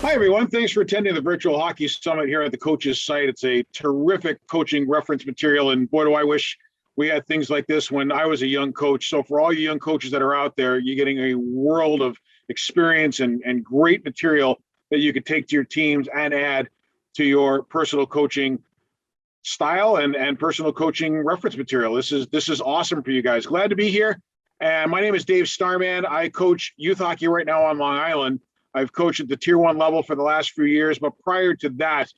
Hi, everyone. Thanks for attending the Virtual Hockey Summit here at the Coaches site. It's a terrific coaching reference material, and boy, do I wish we had things like this when I was a young coach. So for all you young coaches that are out there, you're getting a world of experience and great material that you could take to your teams and add to your personal coaching style and personal coaching reference material. This is awesome for you guys. Glad to be here. And my name is Dave Starman. I coach youth hockey right now on Long Island. I've coached at the Tier 1 level for the last few years, but prior to that,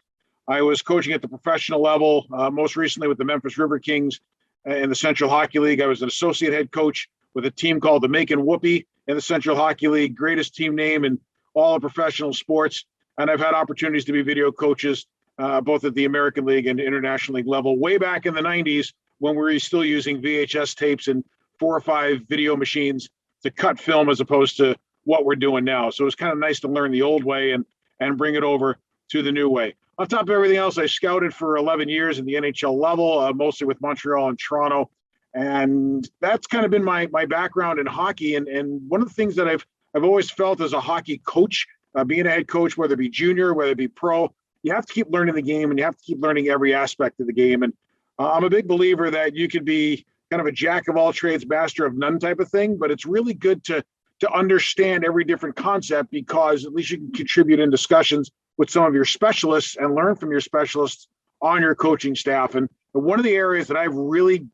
I was coaching at the professional level, most recently with the Memphis River Kings in the Central Hockey League. I was an associate head coach with a team called the Macon Whoopie in the Central Hockey League, greatest team name in all of professional sports. And I've had opportunities to be video coaches, both at the American League and International League level, way back in the 90s when we were still using VHS tapes and 4 or 5 video machines to cut film as opposed to what we're doing now. So it's kind of nice to learn the old way and bring it over to the new way. On top of everything else, I scouted for 11 years at the NHL level, mostly with Montreal and Toronto. And that's kind of been my background in hockey. And one of the things that I've always felt as a hockey coach, being a head coach, whether it be junior, whether it be pro, you have to keep learning the game and you have to keep learning every aspect of the game. And I'm a big believer that you could be kind of a jack of all trades, master of none type of thing, but it's really good to understand every different concept, because at least you can contribute in discussions with some of your specialists and learn from your specialists on your coaching staff. And one of the areas that I've really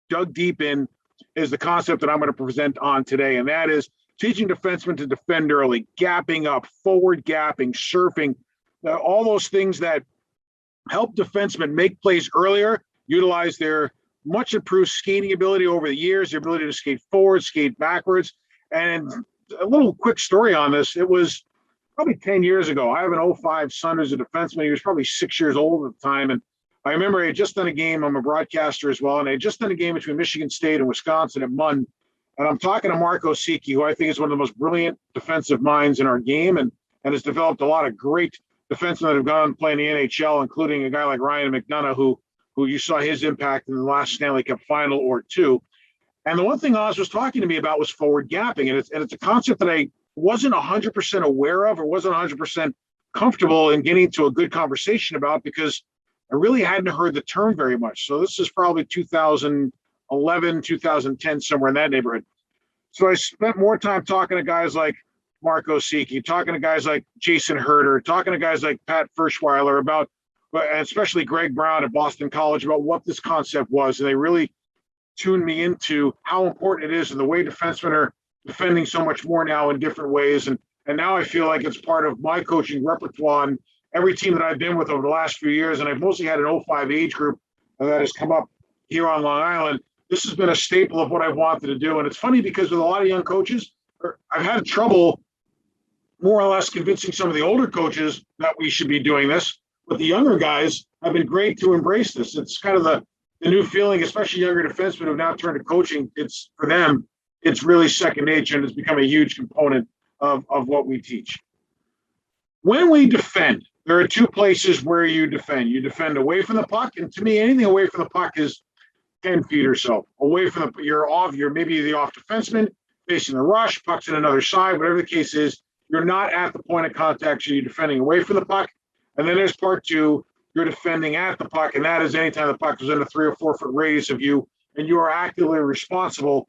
dug deep in is the concept that I'm going to present on today, and that is teaching defensemen to defend early, gapping up, forward gapping, surfing, all those things that help defensemen make plays earlier, utilize their much improved skating ability over the years, their ability to skate forward, skate backwards. And a little quick story on this. It was probably 10 years ago. I have an '05 son who's a defenseman. He was probably 6 years old at the time. And I remember I had just done a game. I'm a broadcaster as well. And I had just done a game between Michigan State and Wisconsin at Munn. And I'm talking to Marco Sicchi, who I think is one of the most brilliant defensive minds in our game and has developed a lot of great defensemen that have gone on to play in the NHL, including a guy like Ryan McDonough, who you saw his impact in the last Stanley Cup final or two. And the one thing Oz was talking to me about was forward gapping. And it's a concept that I wasn't 100% aware of or wasn't 100% comfortable in getting to a good conversation about, because I really hadn't heard the term very much. So this is probably 2011, 2010, somewhere in that neighborhood. So I spent more time talking to guys like Marco Sicchi, talking to guys like Jason Herter, talking to guys like Pat Ferschweiler about, and especially Greg Brown at Boston College, about what this concept was. And they really tuned me into how important it is and the way defensemen are defending so much more now in different ways. And now I feel like it's part of my coaching repertoire. And every team that I've been with over the last few years, and I've mostly had an '05 age group that has come up here on Long Island, this has been a staple of what I've wanted to do. And it's funny because with a lot of young coaches, I've had trouble more or less convincing some of the older coaches that we should be doing this. But the younger guys have been great to embrace this. It's kind of the new feeling, especially younger defensemen who've now turned to coaching. It's, for them, it's really second nature, and it's become a huge component of what we teach. When we defend, there are 2 places where you defend. You defend away from the puck, and to me, anything away from the puck is 10 feet or so. Away from you're maybe the off defenseman, facing the rush, puck's in another side, whatever the case is, you're not at the point of contact, so you're defending away from the puck. And then there's part 2, you're defending at the puck, and that is anytime the puck is in a 3 or 4 foot radius of you, and you are actively responsible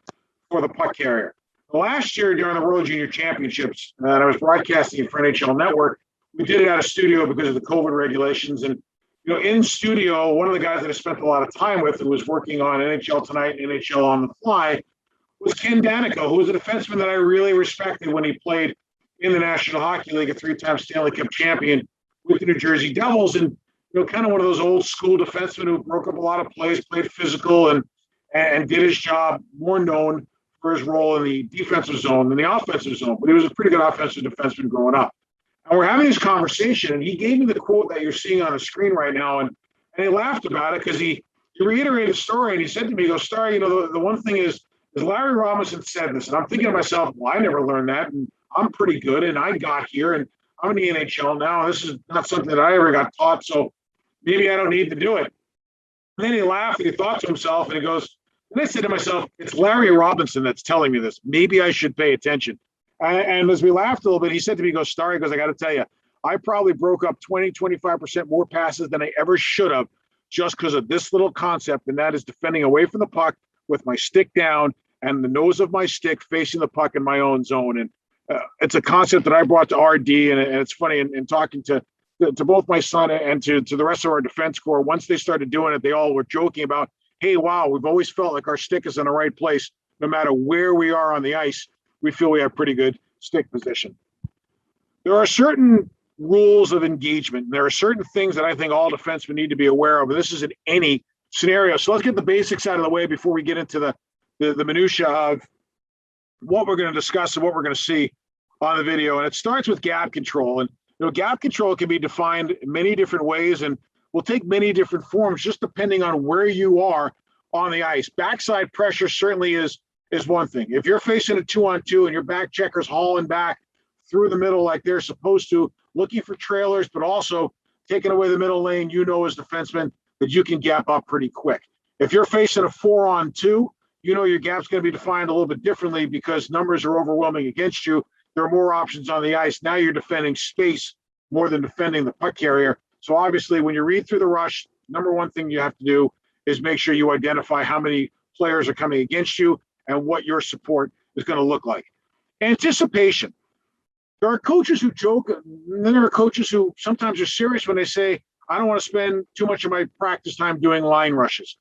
for the puck carrier. Last year during the World Junior Championships, and I was broadcasting it for NHL Network, we did it out of studio because of the COVID regulations. And in studio, one of the guys that I spent a lot of time with, who was working on NHL Tonight, NHL on the Fly, was Ken Danico, who was a defenseman that I really respected when he played in the National Hockey League, a 3-time Stanley Cup champion with the New Jersey Devils. And kind of one of those old school defensemen who broke up a lot of plays, played physical, and did his job, more known for his role in the defensive zone than the offensive zone. But he was a pretty good offensive defenseman growing up. And we're having this conversation, and he gave me the quote that you're seeing on the screen right now, and he laughed about it because he reiterated the story, and he said to me, he goes, Starr, the one thing is Larry Robinson said this, and I'm thinking to myself, well, I never learned that, and I'm pretty good, and I got here, and I'm in the NHL now, and this is not something that I ever got taught, so maybe I don't need to do it. And then he laughed, and he thought to himself, and he goes, and I said to myself, it's Larry Robinson that's telling me this. Maybe I should pay attention. And as we laughed a little bit, he said to me, he goes, Starr, he goes, I got to tell you, I probably broke up 20, 25% more passes than I ever should have just because of this little concept, and that is defending away from the puck with my stick down and the nose of my stick facing the puck in my own zone. And it's a concept that I brought to RD, and it's funny in talking to both my son and to the rest of our defense corps. Once they started doing it, they all were joking about, hey, wow, we've always felt like our stick is in the right place. No matter where we are on the ice, we feel we have pretty good stick position. There are certain rules of engagement. There are certain things that I think all defensemen need to be aware of. And this is in any scenario. So let's get the basics out of the way before we get into the minutia of what we're going to discuss and what we're going to see on the video. And it starts with gap control. And gap control can be defined in many different ways and will take many different forms just depending on where you are on the ice. Backside pressure certainly is one thing. If you're facing a 2-on-2 and your back checker's hauling back through the middle like they're supposed to, looking for trailers, but also taking away the middle lane, as defensemen that you can gap up pretty quick. If you're facing a 4-on-2, your gap's going to be defined a little bit differently because numbers are overwhelming against you. There are more options on the ice. Now you're defending space more than defending the puck carrier. So obviously when you read through the rush, number one thing you have to do is make sure you identify how many players are coming against you and what your support is going to look like. Anticipation. There are coaches who joke, and then there are coaches who sometimes are serious when they say, I don't want to spend too much of my practice time doing line rushes.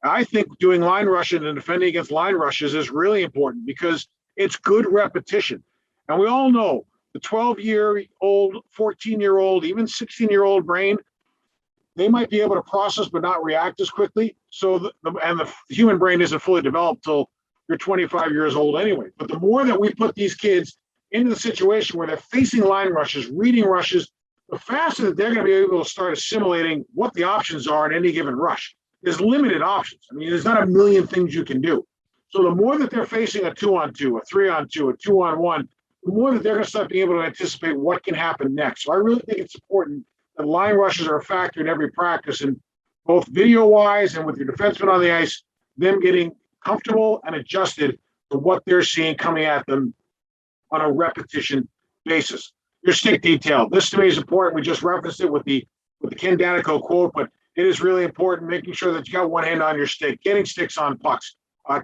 I think doing line rushes and defending against line rushes is really important because it's good repetition. And we all know the 12-year-old, 14-year-old, even 16-year-old brain, they might be able to process but not react as quickly. So the human brain isn't fully developed till you're 25 years old anyway. But the more that we put these kids into the situation where they're facing line rushes, reading rushes, the faster that they're going to be able to start assimilating what the options are in any given rush. There's limited options. I mean, there's not a million things you can do. So the more that they're facing a 2-on-2, a 3-on-2, a 2-on-1, the more that they're going to start being able to anticipate what can happen next. So I really think it's important that line rushes are a factor in every practice, and both video-wise and with your defenseman on the ice, them getting comfortable and adjusted to what they're seeing coming at them on a repetition basis. Your stick detail. This to me is important. We just referenced it with the Ken Danico quote, but it is really important making sure that you got one hand on your stick, getting sticks on pucks.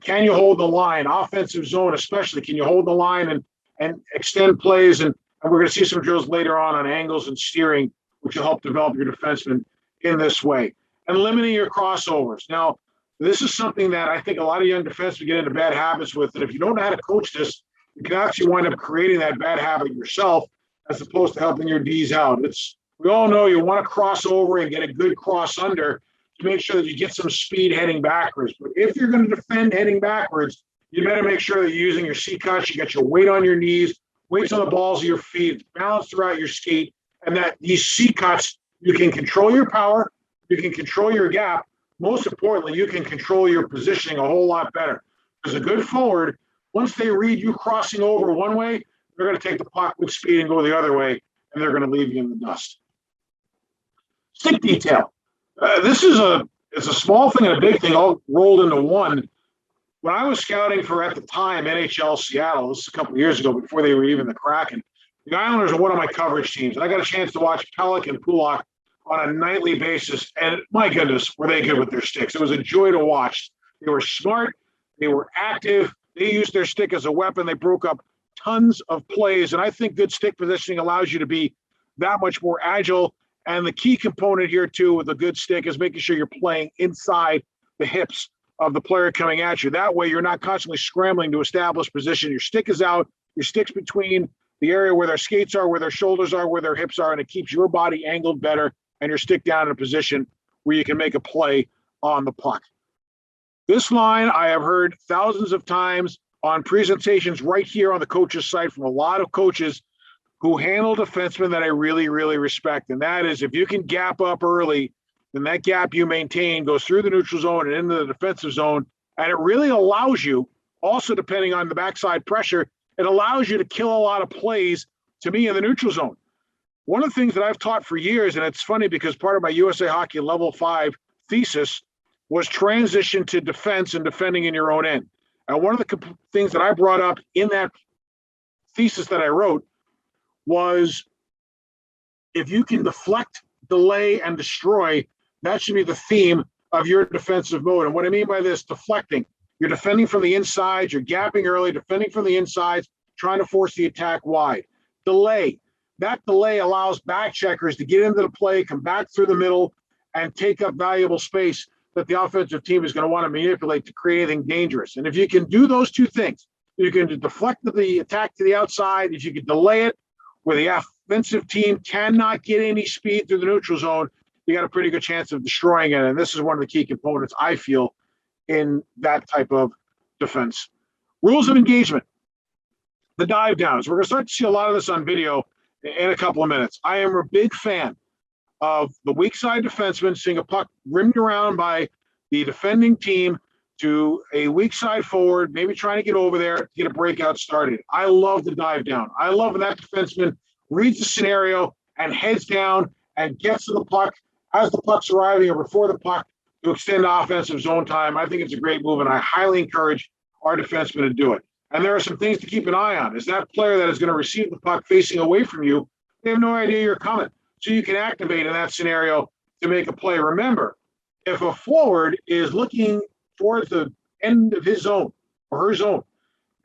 Can you hold the line? Offensive zone especially. Can you hold the line and extend plays? And we're going to see some drills later on angles and steering, which will help develop your defenseman in this way. And limiting your crossovers. Now, this is something that I think a lot of young defensemen get into bad habits with. And if you don't know how to coach this, you can actually wind up creating that bad habit yourself as opposed to helping your Ds out. We all know you want to cross over and get a good cross under to make sure that you get some speed heading backwards. But if you're going to defend heading backwards, you better make sure that you're using your C-cuts, you got your weight on your knees, weights on the balls of your feet, balance throughout your skate, and that these C-cuts, you can control your power, you can control your gap. Most importantly, you can control your positioning a whole lot better. Because a good forward, once they read you crossing over one way, they're going to take the puck with speed and go the other way, and they're going to leave you in the dust. Stick detail. This is it's a small thing and a big thing all rolled into one. When I was scouting for, at the time, NHL Seattle, this is a couple of years ago before they were even the Kraken, the Islanders are one of my coverage teams. And I got a chance to watch Pelech and Pulak on a nightly basis, and my goodness, were they good with their sticks. It was a joy to watch. They were smart. They were active. They used their stick as a weapon. They broke up tons of plays, and I think good stick positioning allows you to be that much more agile. And the key component here, too, with a good stick is making sure you're playing inside the hips of the player coming at you. That way, you're not constantly scrambling to establish position. Your stick is out. Your stick's between the area where their skates are, where their shoulders are, where their hips are, and it keeps your body angled better and your stick down in a position where you can make a play on the puck. This line I have heard thousands of times on presentations right here on the coaches' site from a lot of coaches who handle defensemen that I really, really respect. And that is, if you can gap up early, then that gap you maintain goes through the neutral zone and into the defensive zone. And it really allows you, also depending on the backside pressure, it allows you to kill a lot of plays, to me, in the neutral zone. One of the things that I've taught for years, and it's funny because part of my USA Hockey Level 5 thesis was transition to defense and defending in your own end. And one of the things that I brought up in that thesis that I wrote was If you can deflect, delay, and destroy, that should be the theme of your defensive mode. And what I mean by this, deflecting, you're defending from the inside, you're gapping early, defending from the insides, trying to force the attack wide. Delay, that delay allows back checkers to get into the play, come back through the middle, and take up valuable space that the offensive team is going to want to manipulate to create anything dangerous. And if you can do those two things, you can deflect the attack to the outside, if you can delay it where the offensive team cannot get any speed through the neutral zone, you got a pretty good chance of destroying it. And this is one of the key components, I feel, in that type of defense. Rules of engagement, the dive downs. We're going to start to see a lot of this on video in a couple of minutes. I am a big fan of the weak side defenseman seeing a puck rimmed around by the defending team to a weak side forward, maybe trying to get over there to get a breakout started. I love the dive down. I love when that defenseman reads the scenario and heads down and gets to the puck as the puck's arriving or before the puck to extend offensive zone time. I think it's a great move, and I highly encourage our defensemen to do it. And there are some things to keep an eye on. Is that player that is going to receive the puck facing away from you, they have no idea you're coming. So you can activate in that scenario to make a play. Remember, if a forward is looking towards the end of his zone or her zone,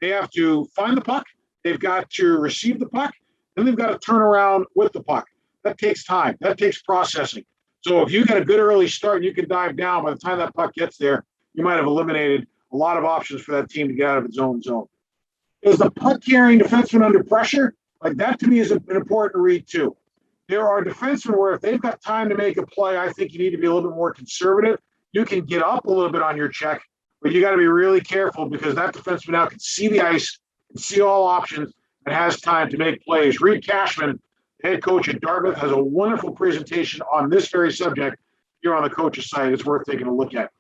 they have to find the puck, they've got to receive the puck, then they've got to turn around with the puck. That takes time. That takes processing. So if you get a good early start and you can dive down, by the time that puck gets there, you might have eliminated a lot of options for that team to get out of its own zone. Is the puck carrying defenseman under pressure? Like that to me is an important read too. There are defensemen where if they've got time to make a play, I think you need to be a little bit more conservative. You can get up a little bit on your check, but you got to be really careful because that defenseman now can see the ice, can see all options, and has time to make plays. Reed Cashman, head coach at Dartmouth, has a wonderful presentation on this very subject here on the coach's site. It's worth taking a look at.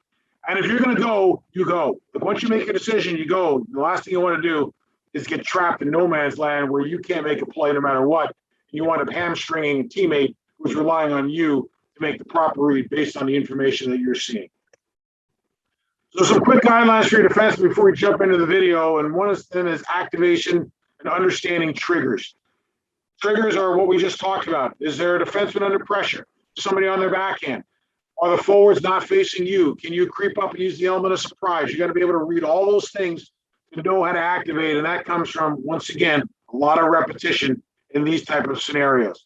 And if you're going to go, you go. But once you make a decision, you go. The last thing you want to do is get trapped in no man's land where you can't make a play no matter what. You wind up hamstringing a teammate who's relying on you to make the proper read based on the information that you're seeing. So some quick guidelines for your defense before we jump into the video. And one of them is activation and understanding triggers. Triggers are what we just talked about. Is there a defenseman under pressure? Somebody on their backhand? Are the forwards not facing you? Can you creep up and use the element of surprise? You got to be able to read all those things to know how to activate. And that comes from, once again, a lot of repetition in these type of scenarios.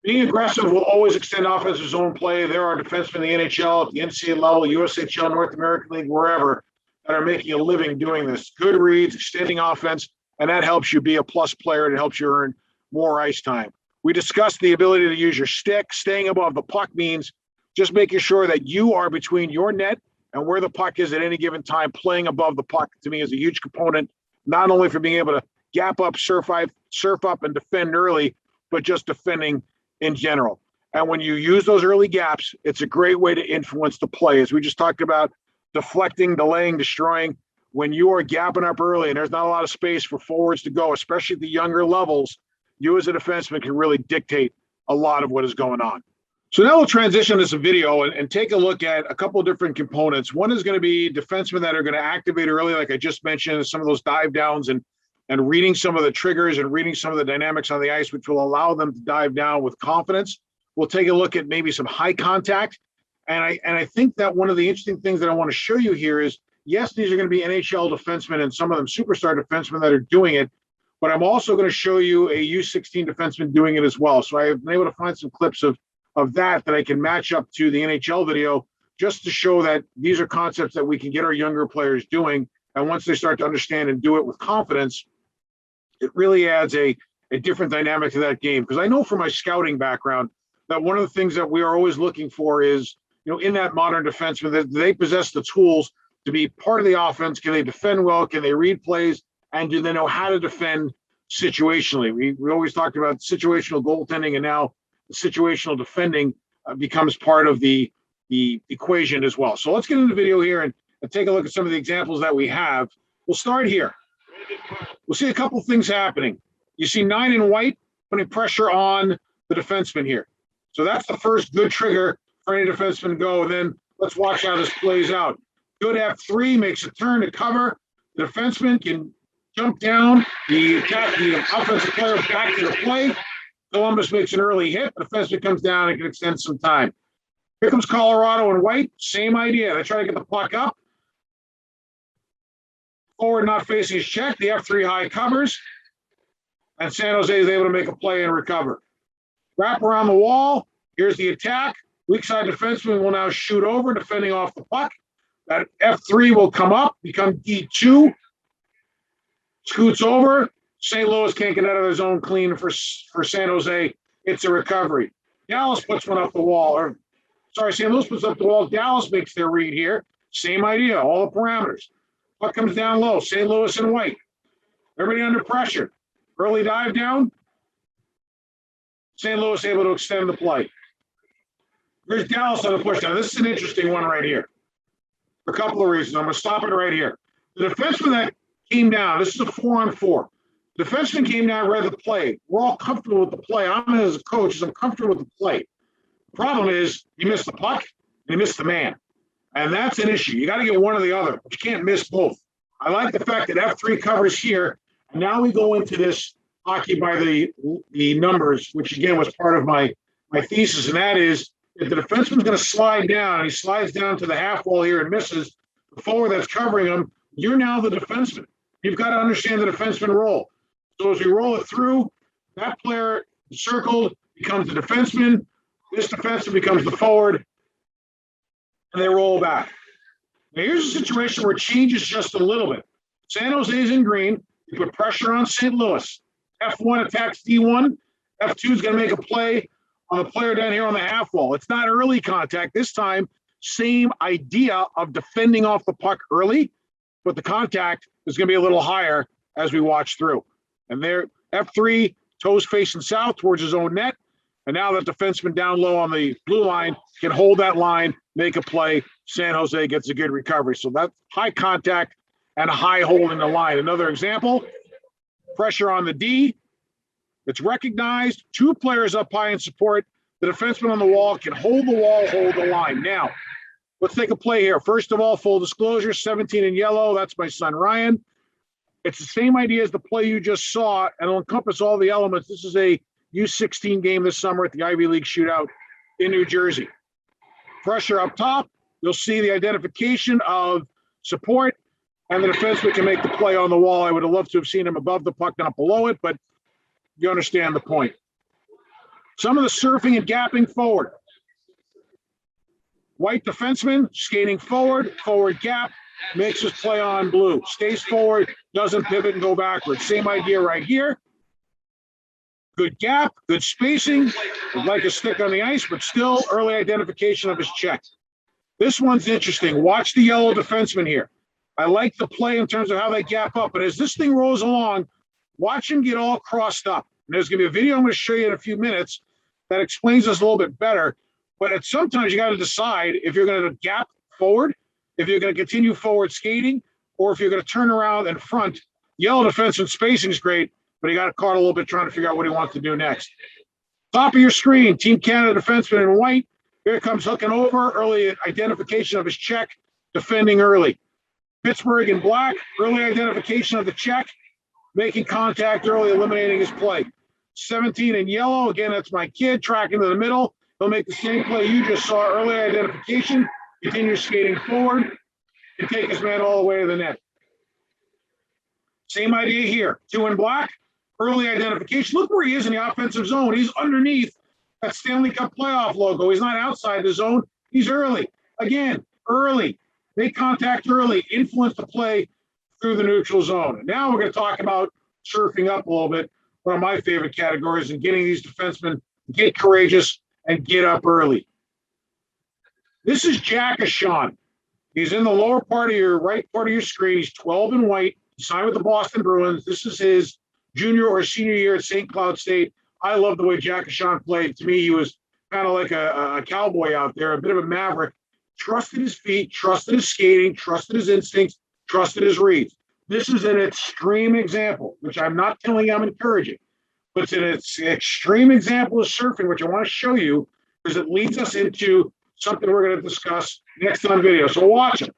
Being aggressive will always extend offensive zone play. There are defensemen in the NHL, at the NCAA level, USHL, North American League, wherever, that are making a living doing this. Good reads, extending offense, and that helps you be a plus player and helps you earn more ice time. We discussed the ability to use your stick. Staying above the puck means just making sure that you are between your net and where the puck is at any given time. Playing above the puck, to me, is a huge component, not only for being able to gap up, surf up, and defend early, but just defending in general. And when you use those early gaps, it's a great way to influence the play. As we just talked about, deflecting, delaying, destroying. When you are gapping up early and there's not a lot of space for forwards to go, especially at the younger levels, you as a defenseman can really dictate a lot of what is going on. So now we'll transition to some video and take a look at a couple of different components. One is going to be defensemen that are going to activate early, like I just mentioned, some of those dive downs and reading some of the triggers and reading some of the dynamics on the ice, which will allow them to dive down with confidence. We'll take a look at maybe some high contact. And I think that one of the interesting things that I want to show you here is, yes, these are going to be NHL defensemen and some of them superstar defensemen that are doing it, but I'm also going to show you a U16 defenseman doing it as well. So I've been able to find some clips of that I can match up to the NHL video just to show that these are concepts that we can get our younger players doing. And once they start to understand and do it with confidence, it really adds a different dynamic to that game. Because I know from my scouting background that one of the things that we are always looking for is, in that modern defenseman, that they possess the tools to be part of the offense. Can they defend well? Can they read plays? And do they know how to defend situationally? We always talked about situational goaltending, and now situational defending becomes part of the equation as well. So let's get into the video here and take a look at some of the examples that we have. We'll start here. We'll see a couple things happening. You see 9 in white putting pressure on the defenseman here. So that's the first good trigger for any defenseman to go. And then let's watch how this plays out. Good F3 makes a turn to cover. The defenseman can jump down. The offensive player back to the play. Columbus makes an early hit. The defenseman comes down and can extend some time. Here comes Colorado in white. Same idea. They try to get the puck up. Forward not facing his check. The F3 high covers. And San Jose is able to make a play and recover. Wrap around the wall. Here's the attack. Weak side defenseman will now shoot over, defending off the puck. That F3 will come up, become D2. Scoots over. St. Louis can't get out of their zone clean for San Jose. It's a recovery. Dallas puts one up the wall. St. Louis puts up the wall. Dallas makes their read here. Same idea, all the parameters. Puck comes down low. St. Louis in white. Everybody under pressure. Early dive down. St. Louis able to extend the play. Here's Dallas on the push down. This is an interesting one right here. For a couple of reasons. I'm going to stop it right here. The defenseman that came down, this is a 4-on-4. The defenseman came down, read the play. We're all comfortable with the play. I'm as a coach, I'm comfortable with the play. The problem is you missed the puck and you missed the man. And that's an issue. You got to get one or the other, but you can't miss both. I like the fact that F3 covers here. And now we go into this hockey by the numbers, which again was part of my thesis, and that is if the defenseman's going to slide down, and he slides down to the half wall here and misses, the forward that's covering him, you're now the defenseman. You've got to understand the defenseman role. So as we roll it through, that player circled becomes the defenseman, this defenseman becomes the forward, and they roll back. Now here's a situation where it changes just a little bit. San Jose's in green. You put pressure on St. Louis. F1 attacks D1. F2 is going to make a play on the player down here on the half wall. It's not early contact. This time, same idea of defending off the puck early, but the contact is going to be a little higher as we watch through. And there, F3, toes facing south towards his own net. And now that defenseman down low on the blue line can hold that line, make a play. San Jose gets a good recovery. So that's high contact and a high hold in the line. Another example, pressure on the D. It's recognized. Two players up high in support. The defenseman on the wall can hold the wall, hold the line. Now, let's take a play here. First of all, full disclosure, 17 in yellow. That's my son, Ryan. It's the same idea as the play you just saw, and it'll encompass all the elements. This is a U16 game this summer at the Ivy League shootout in New Jersey. Pressure up top. You'll see the identification of support, and the defenseman can make the play on the wall. I would have loved to have seen him above the puck, not below it, but you understand the point. Some of the surfing and gapping forward. White defenseman skating forward, forward gap, makes his play on blue. Stays forward, doesn't pivot and go backwards. Same idea right here. Good gap, good spacing. Would like a stick on the ice, but still early identification of his check. This one's interesting. Watch the yellow defenseman here. I like the play in terms of how they gap up, but as this thing rolls along, watch him get all crossed up. And there's going to be a video I'm going to show you in a few minutes that explains this a little bit better. But sometimes you got to decide if you're going to gap forward, if you're going to continue forward skating, or if you're going to turn around and front. Yellow defenseman spacing is great, but he got caught a little bit trying to figure out what he wants to do next. Top of your screen, Team Canada defenseman in white. Here comes hooking over, early identification of his check, defending early. Pittsburgh in black, early identification of the check, making contact early, eliminating his play. 17 in yellow, again, that's my kid, tracking to the middle. He'll make the same play you just saw, early identification, continue skating forward, and take his man all the way to the net. Same idea here, 2 in black, early identification. Look where he is in the offensive zone. He's underneath that Stanley Cup playoff logo. He's not outside the zone. He's early. Again, early. Make contact early, influence the play through the neutral zone. And now we're going to talk about surfing up a little bit, one of my favorite categories, and getting these defensemen to get courageous and get up early. This is Jack Ashon. He's in the lower part of your right part of your screen. He's 12 in white. He signed with the Boston Bruins. This is his junior or senior year at St. Cloud State. I love the way Jack Ashon played. To me, he was kind of like a cowboy out there, a bit of a maverick. Trusted his feet, trusted his skating, trusted his instincts, trusted his reads. This is an extreme example, which I'm not telling you I'm encouraging, but it's an extreme example of surfing, which I want to show you because it leads us into something we're going to discuss next on video. So watch him.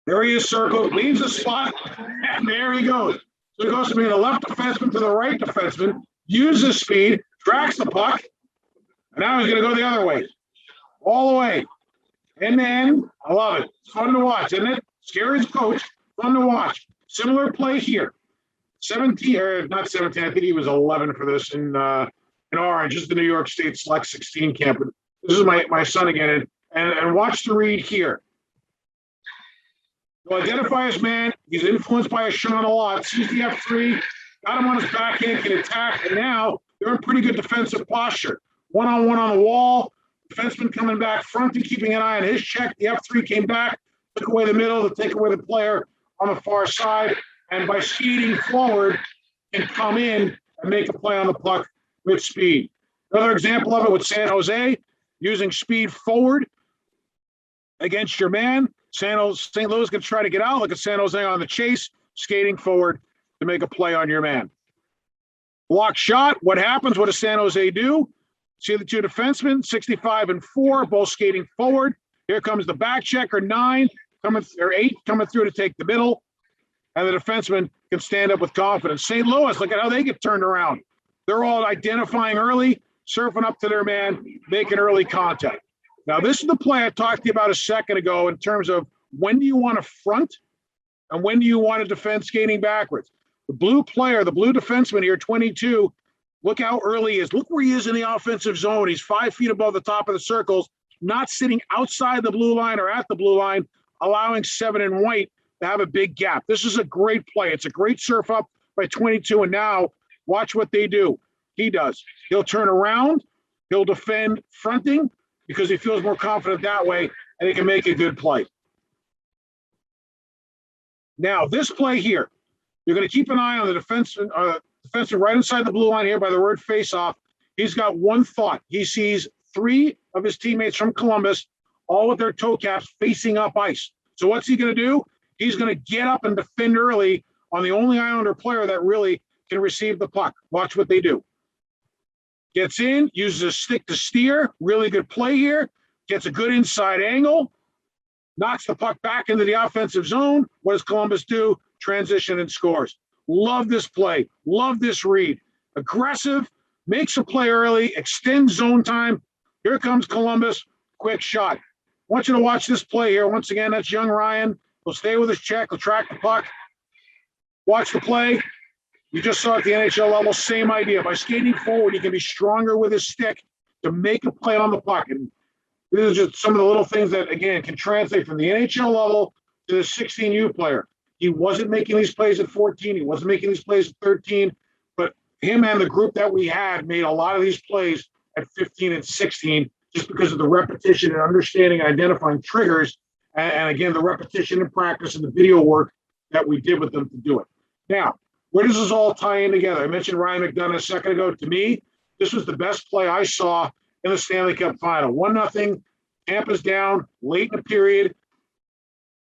There he is circled, leaves the spot, and there he goes. So he goes from being the left defenseman to the right defenseman. uses speed, tracks the puck, and now he's going to go the other way, all the way. End to end. I love it. It's fun to watch, isn't it? Scary as a coach. Fun to watch. Similar play here. 17, or not 17, I think he was 11 for this in Orange. This is the New York State Select 16 camp. This is my son again. And watch the read here. He'll identify his man. He's influenced by a shot a lot. Sees the F3. Got him on his backhand, can attack. And now they're in pretty good defensive posture. One-on-one on the wall. Defenseman coming back, fronting, keeping an eye on his check. The F3 came back, took away the middle to take away the player on the far side. And by skating forward, can come in and make a play on the puck with speed. Another example of it with San Jose, using speed forward against your man. St. Louis can try to get out. Look at San Jose on the chase, skating forward to make a play on your man. Block shot. What happens? What does San Jose do? See the two defensemen, 65 and 4, both skating forward. Here comes the back checker, 9, or 8, coming through to take the middle. And the defenseman can stand up with confidence. St. Louis, look at how they get turned around. They're all identifying early, surfing up to their man, making early contact. Now, this is the play I talked to you about a second ago in terms of when do you want to front and when do you want to defend skating backwards. The blue player, the blue defenseman here, 22, look how early he is. Look where he is in the offensive zone. He's 5 feet above the top of the circles, not sitting outside the blue line or at the blue line, allowing 7 in white to have a big gap. This is a great play. It's a great surf up by 22. And now watch what they do. He does. He'll turn around. He'll defend fronting because he feels more confident that way, and he can make a good play. Now, this play here, you're going to keep an eye on the defenseman right inside the blue line here by the word face-off. He's got one thought. He sees 3 of his teammates from Columbus, all with their toe caps facing up ice. So what's he going to do? He's going to get up and defend early on the only Islander player that really can receive the puck. Watch what they do. Gets in, uses a stick to steer. Really good play here. Gets a good inside angle. Knocks the puck back into the offensive zone. What does Columbus do? Transition and scores. Love this play. Love this read. Aggressive, makes a play early, extends zone time. Here comes Columbus. Quick shot. I want you to watch this play here. Once again, that's young Ryan. He'll stay with his check. He'll track the puck. Watch the play. You just saw at the NHL level, same idea. By skating forward, he can be stronger with his stick to make a play on the puck. And these are just some of the little things that, again, can translate from the NHL level to the 16U player. He wasn't making these plays at 14. He wasn't making these plays at 13. But him and the group that we had made a lot of these plays at 15 and 16 just because of the repetition and understanding and identifying triggers. And again, the repetition and practice and the video work that we did with them to do it. Now, where does this all tie in together? I mentioned Ryan McDonough a second ago. To me, this was the best play I saw in the Stanley Cup final. 1-0, Tampa's down, late in the period.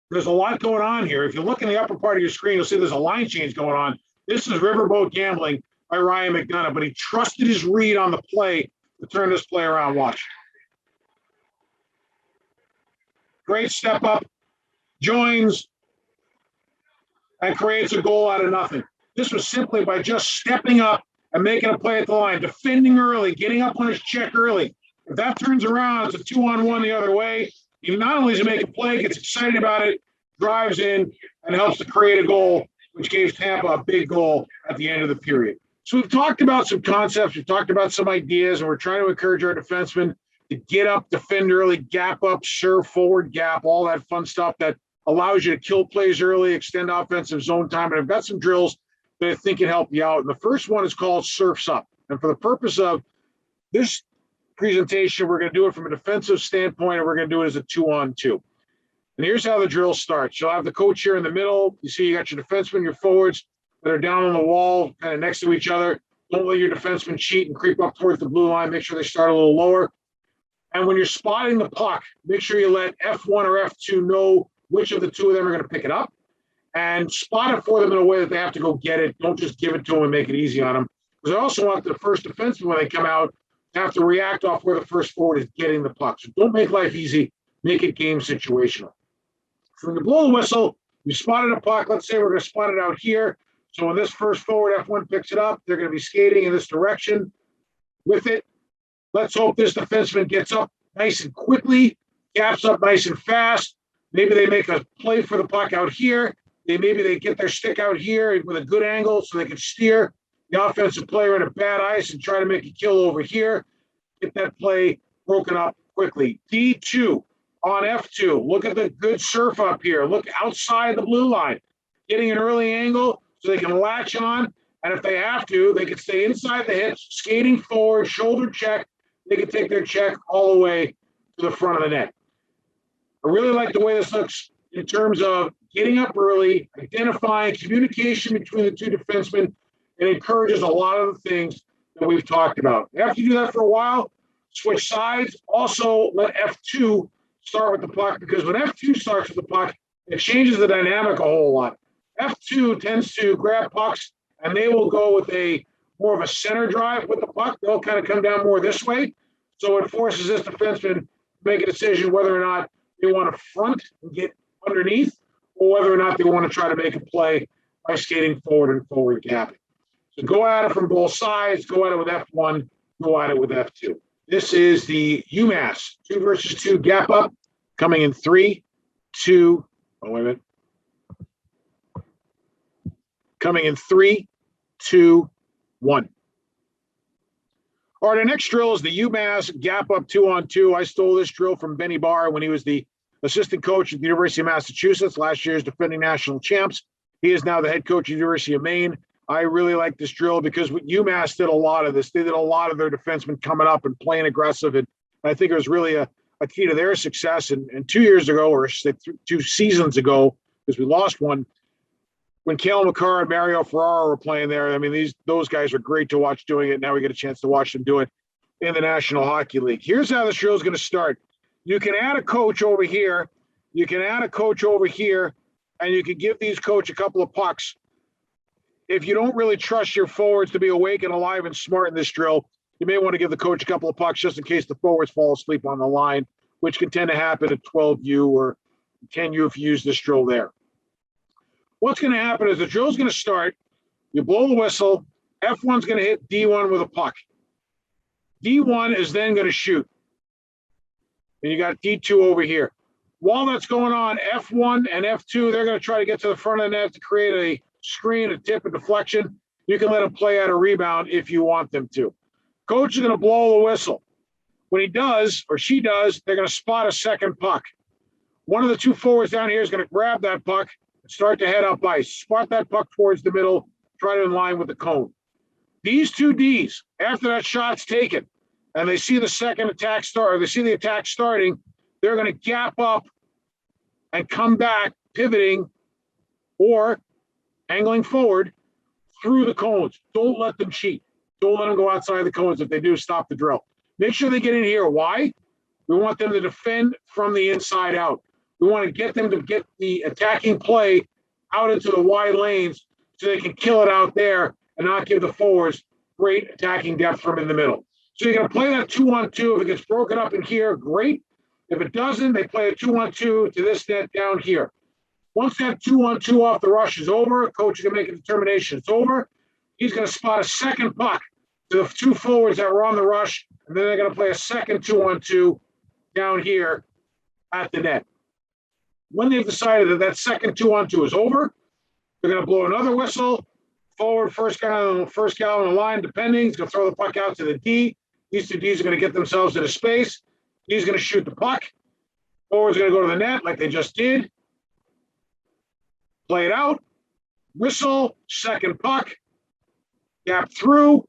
There's a lot going on here. If you look in the upper part of your screen, you'll see there's a line change going on. This is riverboat gambling by Ryan McDonough, but he trusted his read on the play to turn this play around. Watch. Great step up, joins, and creates a goal out of nothing. This was simply by just stepping up and making a play at the line, defending early, getting up on his check early. If that turns around, it's a 2-on-1 the other way. He not only does he make a play, gets excited about it, drives in, and helps to create a goal, which gave Tampa a big goal at the end of the period. So we've talked about some concepts, we've talked about some ideas, and we're trying to encourage our defensemen to get up, defend early, gap up, serve forward, gap, all that fun stuff that allows you to kill plays early, extend offensive zone time. And I've got some drills that I think can help you out. And the first one is called Surfs Up. And for the purpose of this presentation, we're going to do it from a defensive standpoint, and we're going to do it as a 2-on-2. And here's how the drill starts. You'll have the coach here in the middle. You see you got your defensemen, your forwards that are down on the wall, kind of next to each other. Don't let your defensemen cheat and creep up towards the blue line. Make sure they start a little lower. And when you're spotting the puck, make sure you let F1 or F2 know which of the two of them are going to pick it up and spot it for them in a way that they have to go get it. Don't just give it to them and make it easy on them. Because I also want the first defenseman, when they come out, to have to react off where the first forward is getting the puck. So don't make life easy. Make it game situational. So when you blow the whistle, you spotted a puck. Let's say we're going to spot it out here. So when this first forward F1 picks it up, they're going to be skating in this direction with it. Let's hope this defenseman gets up nice and quickly, gaps up nice and fast. Maybe they make a play for the puck out here. Maybe they get their stick out here with a good angle so they can steer the offensive player in a bad ice and try to make a kill over here. Get that play broken up quickly. D2 on F2. Look at the good surf up here. Look outside the blue line. Getting an early angle so they can latch on. And if they have to, they can stay inside the hits, skating forward, shoulder check. They can take their check all the way to the front of the net. I really like the way this looks in terms of getting up early, identifying communication between the two defensemen. It encourages a lot of the things that we've talked about. After you do that for a while, switch sides. Also, let F2 start with the puck, because when F2 starts with the puck, it changes the dynamic a whole lot. F2 tends to grab pucks, and they will go with a more of a center drive with the puck. They'll kind of come down more this way. So it forces this defenseman to make a decision whether or not they want to front and get underneath, or whether or not they want to try to make a play by skating forward and forward gapping. So go at it from both sides. Go at it with F1. Go at it with F2. This is the UMass 2 versus 2 gap up coming in 3, 2. Oh, wait a minute. Coming in 3, 2, 1. All right, our next drill is the UMass gap up 2-on-2. I stole this drill from Benny Barr when he was the assistant coach at the University of Massachusetts, last year's defending national champs. He is now the head coach at the University of Maine. I really like this drill because UMass did a lot of this. They did a lot of their defensemen coming up and playing aggressive, and I think it was really a key to their success. And 2 years ago, or 2 seasons ago, because we lost one, when Cale McCarr and Mario Ferraro were playing there, I mean, those guys are great to watch doing it. Now we get a chance to watch them do it in the National Hockey League. Here's how the drill is going to start. You can add a coach over here. You can add a coach over here, and you can give these coach a couple of pucks. If you don't really trust your forwards to be awake and alive and smart in this drill, you may want to give the coach a couple of pucks just in case the forwards fall asleep on the line, which can tend to happen at 12U or 10U if you use this drill there. What's going to happen is the drill's going to start. You blow the whistle. F1's going to hit D1 with a puck. D1 is then going to shoot. And you got D2 over here. While that's going on, F1 and F2, they're going to try to get to the front of the net to create a screen, a tip, a deflection. You can let them play out a rebound if you want them to. Coach is going to blow the whistle. When he does, or she does, they're going to spot a second puck. One of the two forwards down here is going to grab that puck and start to head up ice. Spot that puck towards the middle, try to in line with the cone. These two Ds, after that shot's taken, and they see the second attack start, or they see the attack starting, they're going to gap up and come back, pivoting or angling forward through the cones. Don't let them cheat. Don't let them go outside the cones. If they do, stop the drill. Make sure they get in here. Why? We want them to defend from the inside out. We want to get them to get the attacking play out into the wide lanes so they can kill it out there and not give the forwards great attacking depth from in the middle. So you're going to play that 2-on-2. If it gets broken up in here, great. If it doesn't, they play a 2-on-2 to this net down here. Once that 2-on-2 off the rush is over, coach is going to make a determination it's over. He's going to spot a second puck to the two forwards that were on the rush, and then they're going to play a second 2-on-2 down here at the net. When they've decided that that second 2-on-2 is over, they're going to blow another whistle. Forward, first guy on the line, depending. He's going to throw the puck out to the D. These two Ds are going to get themselves into space. He's going to shoot the puck. Forward's going to go to the net like they just did. Play it out. Whistle, second puck. Gap through,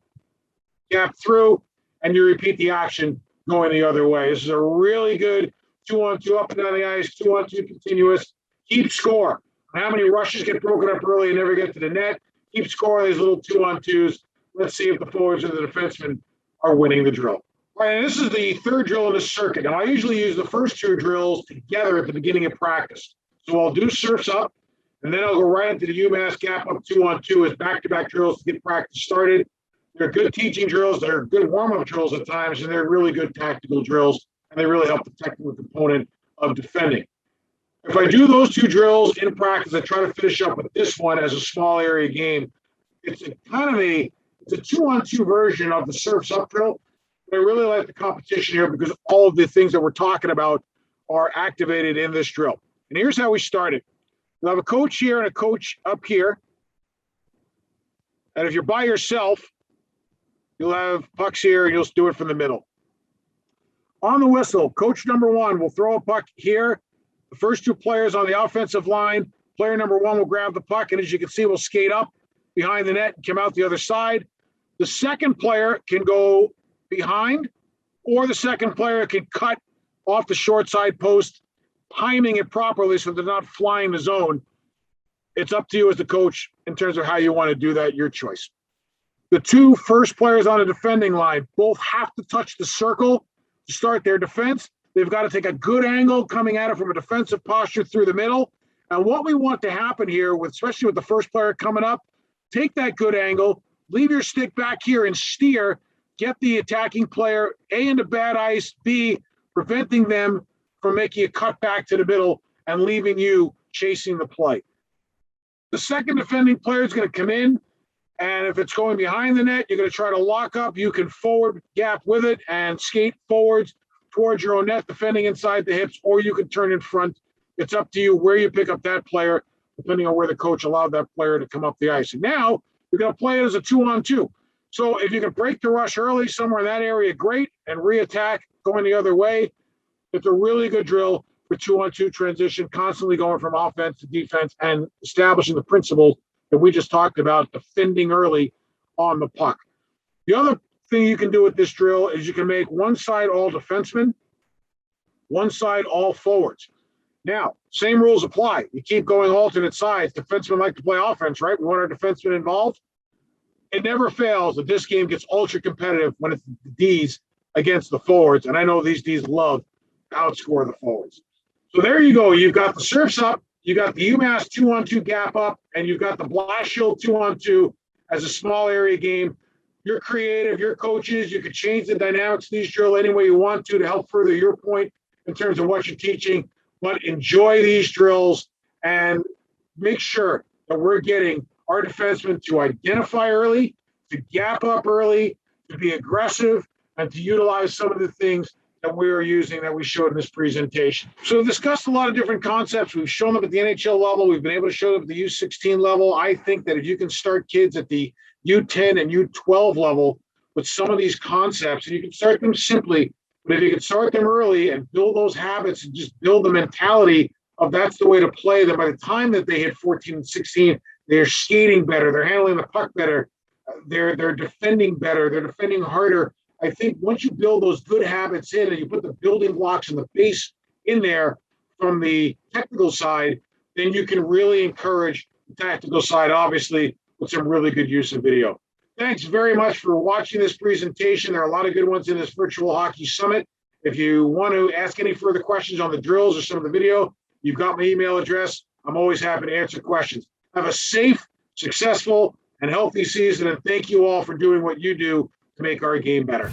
and you repeat the action going the other way. This is a really good 2-on-2 up and down the ice, 2-on-2 continuous. Keep score. How many rushes get broken up early and never get to the net? Keep score of these little 2-on-2s. Let's see if the forwards and the defensemen are winning the drill. All right, and this is the third drill in this circuit. Now, I usually use the first two drills together at the beginning of practice. So I'll do surfs up, and then I'll go right into the UMass gap up 2-on-2 as back-to-back drills to get practice started. They're good teaching drills. They're good warm-up drills at times, and they're really good tactical drills, and they really help the technical component of defending. If I do those two drills in practice, I try to finish up with this one as a small area game. It's a 2-on-2 version of the surfs up drill. But I really like the competition here because all of the things that we're talking about are activated in this drill. And here's how we start it. You'll have a coach here and a coach up here. And if you're by yourself, you'll have pucks here and you'll do it from the middle. On the whistle, coach number one will throw a puck here. The first two players on the offensive line, player number one will grab the puck, and as you can see, will skate up behind the net and come out the other side. The second player can go behind, or the second player can cut off the short side post, timing it properly so they're not flying the zone. It's up to you as the coach in terms of how you want to do that, your choice. The two first players on the defending line both have to touch the circle to start their defense. They've got to take a good angle coming at it from a defensive posture through the middle. And what we want to happen here, especially with the first player coming up, take that good angle, leave your stick back here and steer, get the attacking player, A, into bad ice, B, preventing them from making a cut back to the middle and leaving you chasing the play. The second defending player is going to come in, and if it's going behind the net, you're going to try to lock up. You can forward gap with it and skate forwards towards your own net, defending inside the hips, or you can turn in front. It's up to you where you pick up that player, depending on where the coach allowed that player to come up the ice. And now you're going to play it as a 2-on-2. So if you can break the rush early somewhere in that area, great, and re-attack going the other way. It's a really good drill for 2-on-2 transition, constantly going from offense to defense and establishing the principles that we just talked about, defending early on the puck. The other thing you can do with this drill is you can make one side all defensemen, one side all forwards. Now, same rules apply. You keep going alternate sides. Defensemen like to play offense, right? We want our defensemen involved. It never fails that this game gets ultra competitive when it's the Ds against the forwards. And I know these Ds love to outscore the forwards. So there you go. You've got the surfs up, you got the UMass 2-on-2 gap up, and you've got the Blast Shield 2-on-2 as a small area game. You're creative, you're coaches, you can change the dynamics of these drills any way you want to help further your point in terms of what you're teaching. But enjoy these drills and make sure that we're getting our defensemen to identify early, to gap up early, to be aggressive, and to utilize some of the things that we are using that we showed in this presentation. So we've discussed a lot of different concepts. We've shown them at the NHL level. We've been able to show them at the U16 level. I think that if you can start kids at the U10 and U12 level with some of these concepts, and you can start them simply, but if you can start them early and build those habits and just build the mentality of that's the way to play, that by the time that they hit 14 and 16, they're skating better, they're handling the puck better, they're defending better, they're defending harder. I think once you build those good habits in and you put the building blocks and the base in there from the technical side, then you can really encourage the tactical side, obviously, with some really good use of video. Thanks very much for watching this presentation. There are a lot of good ones in this Virtual Hockey Summit. If you want to ask any further questions on the drills or some of the video, you've got my email address. I'm always happy to answer questions. Have a safe, successful, and healthy season, and thank you all for doing what you do to make our game better.